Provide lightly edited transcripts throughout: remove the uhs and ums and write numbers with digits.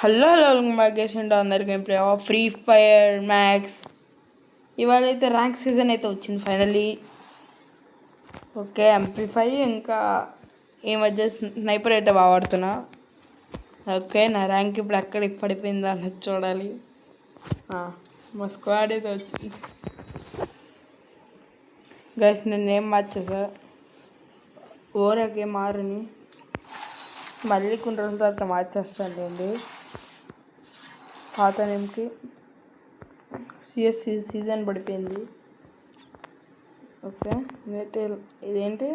Hello hello మ్యాగేస్ and అందరి game play free fire max. ఇవాళ అయితే ర్యాంక్ సీజన్ అయితే వచ్చింది ఫైనల్లీ. ఓకే, ఎంపీ5 ఇంకా ఈ మధ్య స్నైపర్ అయితే బాగా ఆడుతున్నా. ఓకే, నా ర్యాంక్ ఇప్పుడు ఎక్కడికి పడిపోయిందో అన్నది చూడాలి. మా స్క్వాడ్ అయితే వచ్చింది గైస్. నేను ఏం మార్చేసా, ఓరాకే మారుని మళ్ళీ కొన్ని రోజుల తర్వాత మార్చేస్తానండి. పాత నేమ్కి సిఎస్సి సీజన్ పడిపోయింది. ఓకే, నేనైతే ఇదేంటి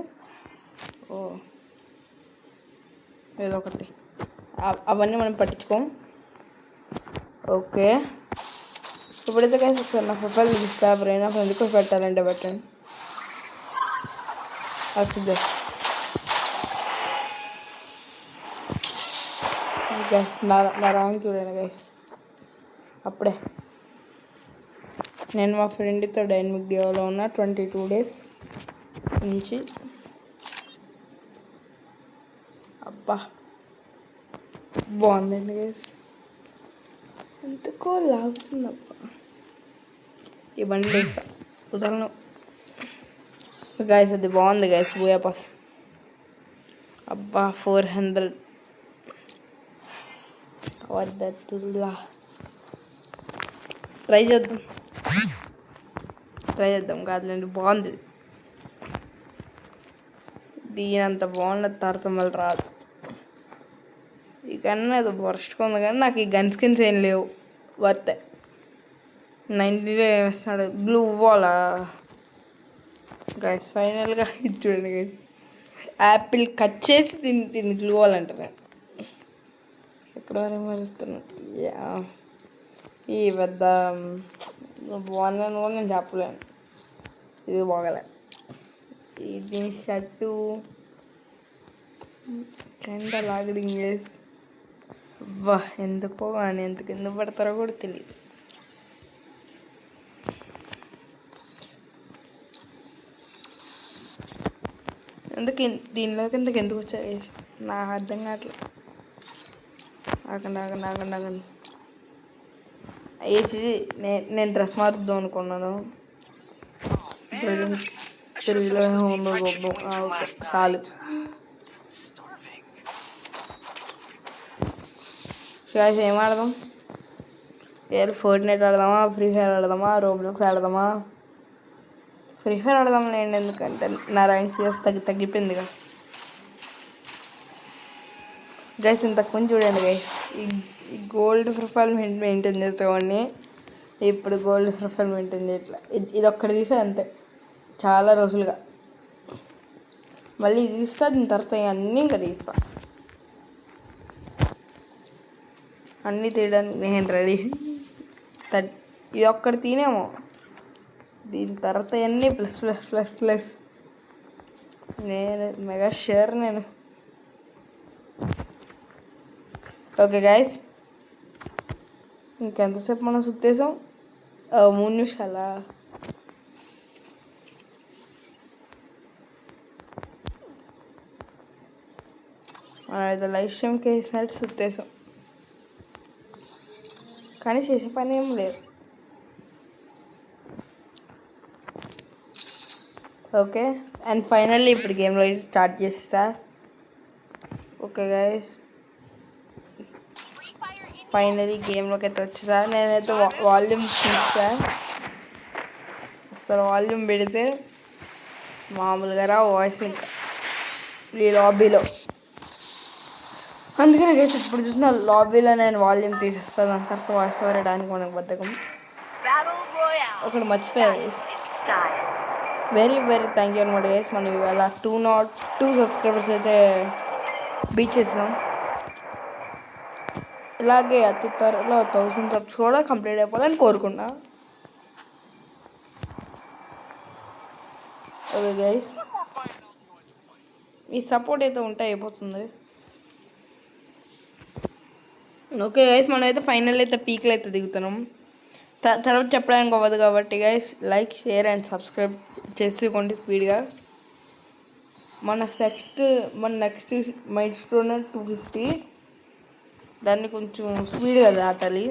ఏదో ఒకటి అవన్నీ మనం పట్టించుకోం. ఓకే, ఇప్పుడైతే కానీ ఒకసారి నా ప్రొఫైల్ చూపిస్తా. బ్రెయిన్ ఆఫ్ ఎందుకు పెట్టాలంటే పెట్టండి. గైస్ నా ర్యాంక్ చూడండి గైస్. అప్పుడే నేను మా ఫ్రెండ్తో డైనమిక్ డియోలో ఉన్న 22 days నుంచి. అబ్బా బాగుందండి గైస్, ఎంతకో లాగుతుందబ్బా. ఈ బండి వేస్తా కుదరను గైస్. అది బాగుంది గైస్, బూయా పాస్. అబ్బా 400 వద్దతులా. ట్రై చేద్దాం కాదులేండి, బాగుంది. దీని అంత బాగున్నది తర్వాత మళ్ళీ రాదు. ఈ గన్ అది వర్స్ట్గా ఉంది, కానీ నాకు ఈ గన్ స్కిన్స్ ఏం లేవు. వర్తే 90 ఏమిస్తున్నాడు గ్లూ వాలా గైస్. ఫైనల్గా ఇది చూడండి గైస్, యాపిల్ కట్ చేసి దీన్ని గ్లూ వాల్ అంటారు. ఎక్కడ వరకు మరుస్తున్నాను. ఈ పెద్ద బాగుందని కూడా నేను చెప్పలేను. ఇది బాగలే. దీని షర్టు కండ లాగడింగ్ చేసి అబ్బా ఎందుకో కానీ ఎందుకు పడతారో కూడా తెలియదు. దీనిలోకి ఎందుకు వచ్చాయి నాకు అర్థం కావట్లేదు. ఆగండి ఏచి నేను డ్రెస్ మారుద్దాం అనుకున్నాను. తిరిగిలో ఉందో చూద్దాం. ఓకే చాలు. గాయ్స్ ఏం ఆడదాం? ఫోర్ట్నైట్ ఆడదామా, ఫ్రీ ఫైర్ ఆడదామా, రోబ్లాక్స్ ఆడదామా? ఫ్రీ ఫైర్ ఆడదాం లేండి, ఎందుకంటే నా ర్యాంక్ సీరియస్ తగ్గిపోయిందిగా. గైస్ ఇంతకుముందు చూడండి గైస్, ఈ గోల్డ్ ప్రొఫైల్ మెయింటైన్ చేసేవాడిని. ఇప్పుడు గోల్డ్ ప్రొఫైల్ మెయింటైన్ చేయట్లా. ఇది ఒక్కటి తీసా అంతే చాలా రోజులుగా. మళ్ళీ తీస్తా, దీని తర్వాత అన్నీ ఇంకా తీస్తా. అన్నీ తీయడానికి నేను రెడీ. ఇది ఒక్కటి తినేమో, దీని తర్వాత అన్నీ ప్లస్ ప్లస్ ప్లస్ ప్లస్. నేను మెగా షేర్ నేను. ఓకే గైస్, ఇంకెంతసేపు మనం సుత్తేసాం? 3 నిమిషాలా? మనం అయితే లైఫ్ స్ట్రీమ్కి వేసినట్టు సుత్తేసాం, కానీ చేసే పని ఏం లేదు. ఓకే, అండ్ ఫైనల్లీ ఇప్పుడు గేమ్లో స్టార్ట్ చేసేసా. ఓకే గైస్, ఫైనలీ గేమ్లోకి అయితే వచ్చేసా. నేనైతే వాల్యూమ్ తీసా. అసలు వాల్యూమ్ పెడితే మామూలుగా రా వాయిస్ ఇంకా ఈ లాబీలో. అందుకనే గైస్ ఇప్పుడు చూసిన లాబీలో నేను వాల్యూమ్ తీసేస్తాను. దాని తర్వాత వాయిస్ వేయడానికి మనకు బద్ధకం. ఒకటి మర్చిపోయా guys, very very thank you అనమాట గైస్. మనం ఇవాళ 202 సబ్స్క్రైబర్స్ అయితే బీట్ చేసాం. ఇలాగే అతి త్వరలో 1000 సబ్స్ కూడా కంప్లీట్ అయిపోవాలని కోరుకున్నా. ఓకే గైస్, మీ సపోర్ట్ అయితే ఉంటే అయిపోతుంది. ఓకే గైస్, మనం అయితే ఫైనల్ అయితే పీక్లు అయితే దిగుతున్నాం. తర్వాత చెప్పడానికి అవ్వదు కాబట్టి guys like, share and subscribe చేసుకోండి స్పీడ్గా. మన నెక్స్ట్ మైల్ స్టోన్ 250. దాన్ని కొంచెం స్పీడ్గా దాటాలి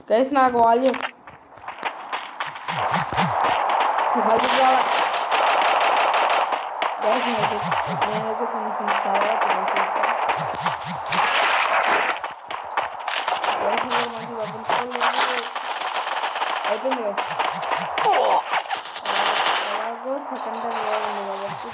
గైస్. నాకు వాల్యూమ్ గైస్ నేనైతే కొంచెం తర్వాత మంచి అయిపోయింది కదా. ఎలాగో సెకండ్ టైం ఉంది కాబట్టి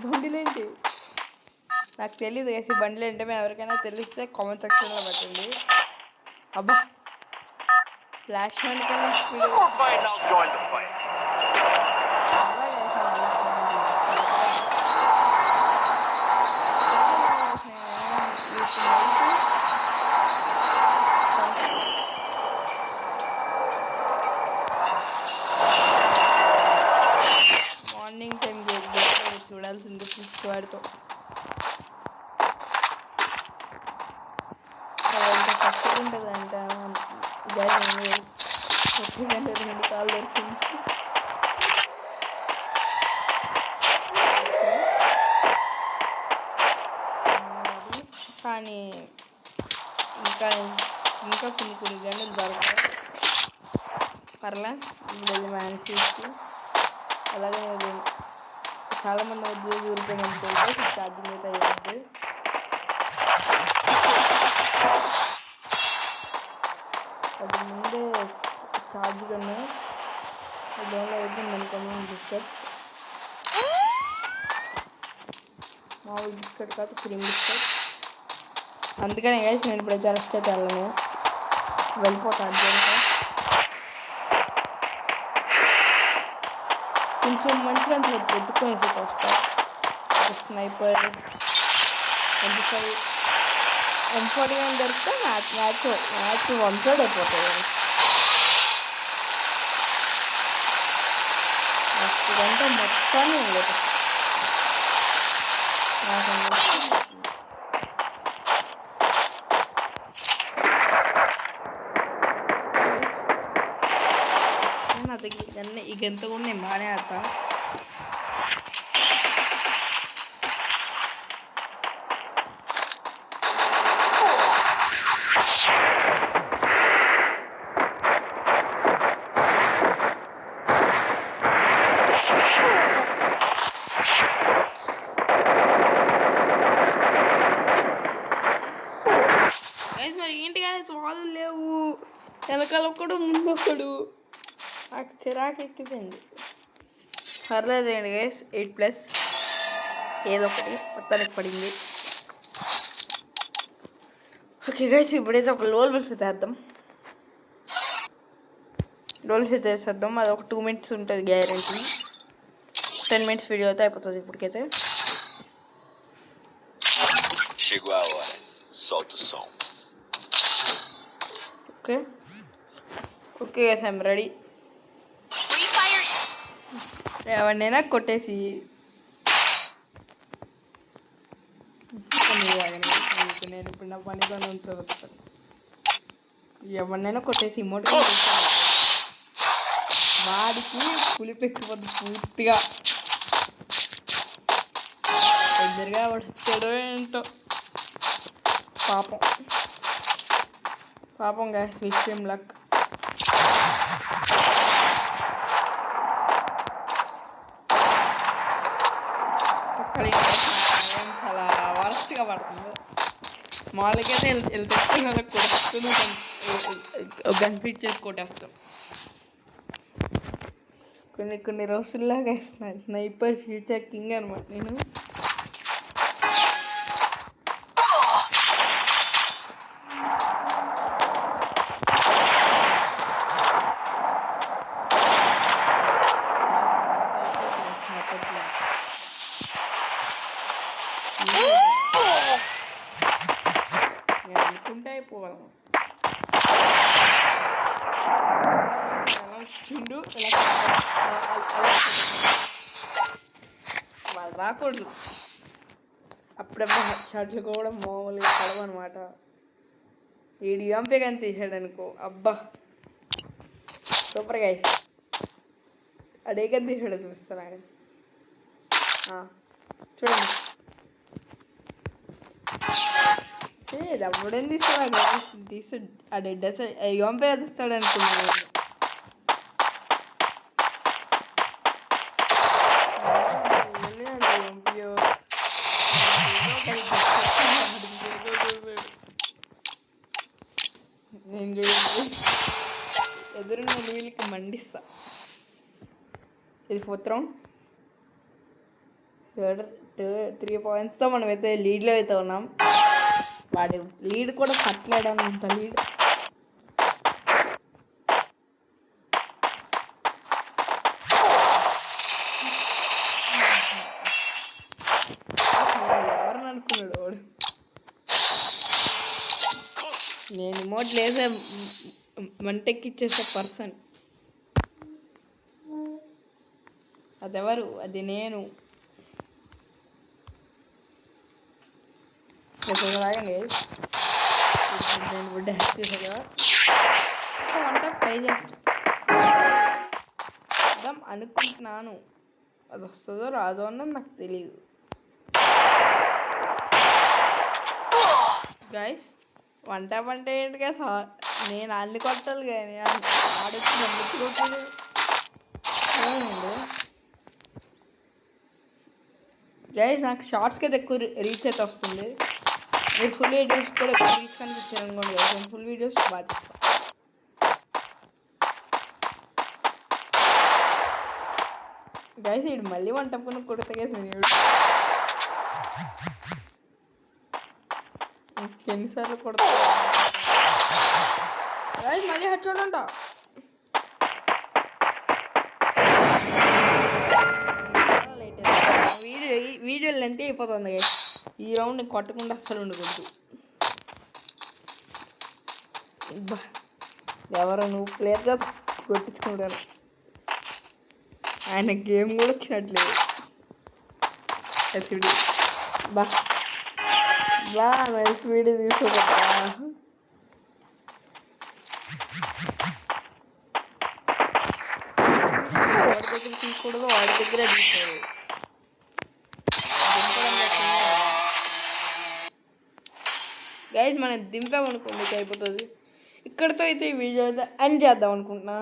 బండిలేంటి నాకు తెలియదు వేసి బండిలు ఏంటో ఎవరికైనా తెలిస్తే కామెంట్ సెక్షన్లో పెట్టండి. అబ్బా ఫ్లాష్ మ్యాన్ కన్నా మార్నింగ్ టైం చూడాల్సింది ఫిస్ట్ వాడితో ఉంటుంది అంట. రెండు కాళ్ళు దొరికింది. కానీ ఇంకా ఇంకా కొన్ని గంటలు దొరకదు. పర్లే ఇప్పుడు మేనేజ్ చేసి అలాగే చాలామంది ఉద్యోగం ఊరిపోయినట్టు ఛార్జింగ్ అయితే అయ్యింది. అది ముందే ఛార్జ్ కన్నా డౌన్లో అయిపోయింది అనుకున్నాను. బిస్కెట్ మామూలు బిస్కెట్ కాదు, క్రీమ్ బిస్కెట్. అందుకనే గైస్ నేను ఇప్పుడైతే రెస్ట్ అయితే వెళ్ళిపోతాను అర్జెంట్గా. కొంచెం మంచిగా వెతుక్కునేసి వస్తాను. స్నైపర్ M5 M41 దొరికితే మ్యాచ్ వన్ సైడ్ అయిపోతుంది. ఇదంతా మొత్తాన్ని లేదు. నా దగ్గర ఇక ఎంత కూడా నేను బాగానే ఆడతా. మరి ఏంటి కానీ వాళ్ళు లేవు, వెనకాల ఒకడు ముందు ఒకడు, నాకు చిరాకు ఎక్కిపోయింది. పర్లేదండి గైస్, 8+ ఏదో ఒకటి మొత్తానికి పడింది. ఓకే గైస్, ఇప్పుడైతే ఒక లోల్ వేసేద్దాం. లోల్ వేసేద్దాం. అది ఒక 2 minutes ఉంటుంది గ్యారెంటీ. 10 minutes వీడియో అయితే అయిపోతుంది ఇప్పటికైతే. Okay okay guys, I'm ready. ఎవరినైనా కొట్టేసి నేను ఇప్పుడు నా పనిలోనే ఉంచగలుగుతాను. ఎవరినైనా కొట్టేసి మోటివేట్ చేస్తాను. వాడికి పులిపెక్కిపోద్దు పూర్తిగా. దగ్గరగా వాడు వచ్చాడో ఏంటో. పాపం గైస్, విషయం లక్. చాలా వరస్ట్గా పడుతుంది. మామూలుగా వెళ్తే కొట్టేస్తూ గన్ ఫిట్ చేసి కొట్టేస్తాం. కొన్ని రోజుల్లాగా వేస్తున్నాను. స్నైపర్ ఫ్యూచర్ కింగ్ అనమాట నేను. అనుకుంటే అయిపోవాలి. ఎలా వచ్చిండు, రాకూడదు. అప్పుడప్పుడు హెడ్ షాట్లు కూడా మామూలుగా పడవన్నమాట. వీడు ఎంపీ కానీ తీసాడు అనుకో, అబ్బా సూపర్ గైస్. అడే కానీ తీసాడు చూపిస్తాను చూడండి. అప్పుడేం తీస్తాడు తీసు అడే ఎంపీ తీస్తాడు అనుకున్నాను. నేను చూడండి ఎదురున్న వీళ్ళకి మండిస్తా. ఇది 4th రౌండ్. 3 పాయింట్స్తో మనం అయితే లీడ్లో అయితే ఉన్నాం. వాడి లీడ్ కూడా పట్టలేడంత లీడ్. ఎవరని అనుకున్నాడు వాడు. నేను రిమోట్ లేసే మంటెక్కిచ్చేసే పర్సన్. అదెవరు? అది నేను. రాగండి నేను బుడ్డ హెల్ప్ చేసా కదా. వంట ట్రై చేస్తాం అనుకుంటున్నాను. అది వస్తుందో రాదో అన్నది నాకు తెలియదు. గైస్ వంట ఏంటి కదా, నేను అన్ని కొట్టాలి కానీ ఆడొచ్చి నమ్ముతూ కొట్టాడు. గైస్ నాకు షార్ట్స్కి అయితే ఎక్కువ రీచ్ అయితే వస్తుంది. మీరు ఫుల్ వీడియోస్ కూడా ఎక్కువ రీచ్ కనిపించారు అనుకోండి గైస్. నేను ఫుల్ వీడియోస్ బాగా చేస్తాను. గైస్ వీడు మళ్ళీ వంట పని కొడతా గైస్. నేను ఎన్నిసార్లు కొడతా గైస్. మళ్ళీ హెడ్ చూడంట. వీడియో లెంత్ అయిపోతుంది గైస్. ఈ రౌండ్ కొట్టకుండా అస్సలు ఉండకూడదు. ఎవరో నువ్వు క్లియర్గా కొట్టించుకుంటారు. ఆయన గేమ్ కూడా వచ్చినట్లేదు. ఎస్పీడి బా ఎస్పీడి తీసుకోబట్టా. వాడి దగ్గర తీసుకోకూడదు, వాడి దగ్గరే తీసుకోదు. గైస్ మనం దింపామనుకోండి అయిపోతుంది. ఇక్కడితో అయితే ఈ వీడియో అయితే ఎండ్ చేద్దాం అనుకుంటున్నా.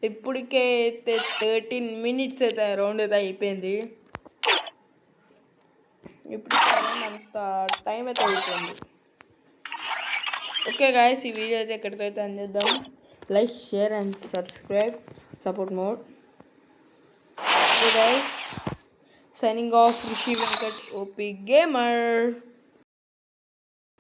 ఇప్పటికే అయితే 13 minutes అయితే రౌండ్ అయితే అయిపోయింది. ఇప్పుడు అంత టైం అయితే అయిపోయింది. ఓకే గైస్ ఈ వీడియో అయితే ఇక్కడితో అయితే ఎండ్ చేద్దాం. Like, share and subscribe, support more. Okay guys, signing off Rishi Venkat OP gamer.